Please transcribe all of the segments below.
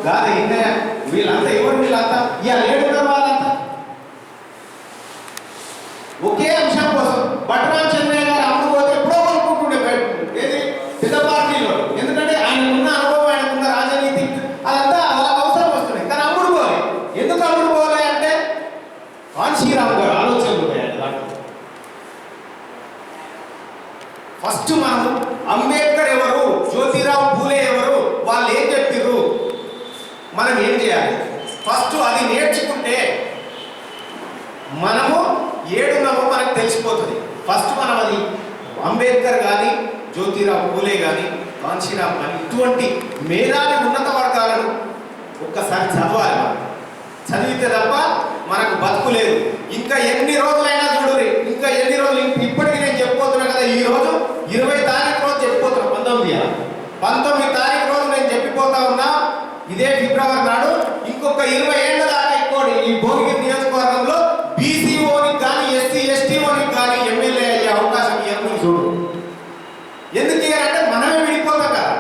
కాదు ఇంకా వీళ్ళంతా ఎవరు వీళ్ళంతా ఇవాళ ఏడున్న వాళ్ళంతా ఒకే అంశం కోసం బట్రాన్ చెన్నయ్య గారు అమ్ముడు పోతే ఎప్పుడో కొనుక్కుంటుండే ఏది పెద్ద పార్టీలో, ఎందుకంటే ఆయన ఉన్న అనుభవం ఆయనకున్న రాజనీతి అదంతా అలా అవసరం వస్తుంది. కానీ అమ్ముడు పోలే. ఎందుకు అమ్ముడు పోలే అంటే కాన్షీరామ్ గారు ఆలోచనలు దాంట్లో. ఫస్ట్ మనం అంబేద్కర్ ఎవరు, జ్యోతిరావు పూలే ఎవరు, వాళ్ళు ఏం చెప్పారు, మనం ఏం చేయాలి, ఫస్ట్ అది నేర్చుకుంటే మనము ఏడున్నామో మనకు తెలిసిపోతుంది. ఫస్ట్ మనం అది అంబేద్కర్ కానీ జ్యోతిరావు పూలే కానీ కాన్షీరామ్ కానీ ఇటువంటి మేధావి ఉన్నత వర్గాలను ఒక్కసారి చదవాలి. మనం చదివితే తప్ప మనకు బతుకు లేదు. ఇంకా ఎన్ని రోజులైనా చూడరు, ఇంకా ఎన్ని రోజులు. ఇప్పటికీ నేను చెప్పిపోతున్నా కదా, ఈ రోజు 20 తారీఖు రోజు చెప్పిపోతున్నా, 19 తారీఖు రోజు నేను చెప్పిపోతా ఉన్నా. ఇదే ఫిబ్రవరి నాడు ఇంకొక 20 ఏళ్ల దాకా ఇంకోటి ఈ భోగిగిరి నియోజకవర్గంలో బీసీఓనికి కానీ ఎస్సీ ఎస్టీఓనికి కానీ ఎమ్మెల్యే అయ్యే అవకాశం ఇవ్వకుండా చూడు. ఎందుకు ఇయ్యారంటే మనమే విడిపోతాం కదా.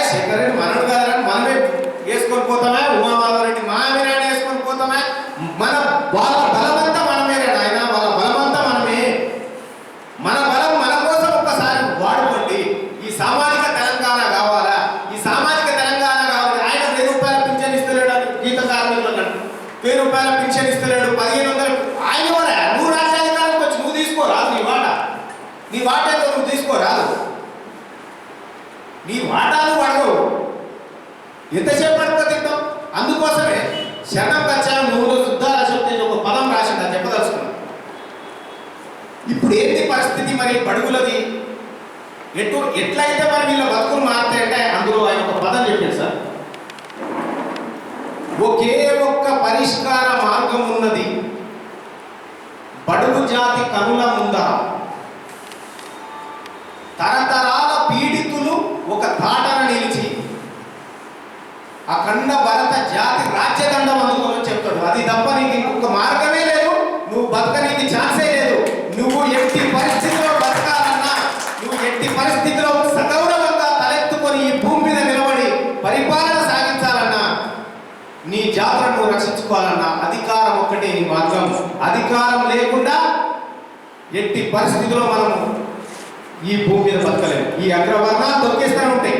శేఖర్ రెడ్డి మనడు కాదని మనమే వేసుకొని పోతామే, ఉమామాధవరెడ్డి మామినాన్ని వేసుకొని పోతామే. మన వాళ్ళ బలమంతా మనమేనే ఆయన, వాళ్ళ బలమంతా మనమే. మన బలం మన కోసం ఒక్కసారి వాడుకోండి. ఈ సామాజిక తెలంగాణ కావాలా, ఈ సామాజిక తెలంగాణ కావాలి. ఆయన 1000 రూపాయల పింఛన్ ఇస్తలేడు అని గీత కార్మికులకు 1000 రూపాయల పింఛన్ ఇస్తలేడు, 1500. ఆయన కూడా నువ్వు రాజ్యాధికారానికి వచ్చి నువ్వు తీసుకోరాదు నీ వాట ఏదో నువ్వు తీసుకోరాదు. నీ వాటాలు అడగవు, ఎంతసేపు అడుగుతా తింటాం. అందుకోసమే శరణం కచ్చాను నువ్వు శుద్ధాల శక్తి ఒక పదం రాసింది, అని చెప్పదలుచుకున్నాను. ఇప్పుడు ఏంటి పరిస్థితి మరి బడుగులది, ఎట్లయితే మరి వీళ్ళ బతుకులు మారుతాయంటే అందులో ఆయన ఒక పదం చెప్పాడు సార్. ఒకే ఒక్క పరిష్కార మార్గం ఉన్నది, బడుగు జాతి కనుల ముందర తరతరాల పీడితులు ఒక తాటన నిలిచి అఖండ భరత జాతి రాజ్యదండం అందుకోమని చెప్తాడు. అది తప్ప నీకు ఇంకొక మార్గమే లేదు, నువ్వు బతకనీకి ఛాన్సే లేదు. నువ్వు ఎట్టి పరిస్థితిలో బతకాలన్నా, నువ్వు ఎట్టి పరిస్థితిలో సగౌరవంగా తలెత్తుకొని ఈ భూమి మీద నిలబడి పరిపాలన సాగించాలన్నా, నీ జాతులను నువ్వు రక్షించుకోవాలన్నా అధికారం ఒక్కటే నీ మార్గం. అధికారం లేకుండా ఎట్టి పరిస్థితిలో మనము ఈ భూమి మీద బతకలేము. ఈ అగ్రవర్ణాలు తొక్కేస్తూనే ఉంటాయి.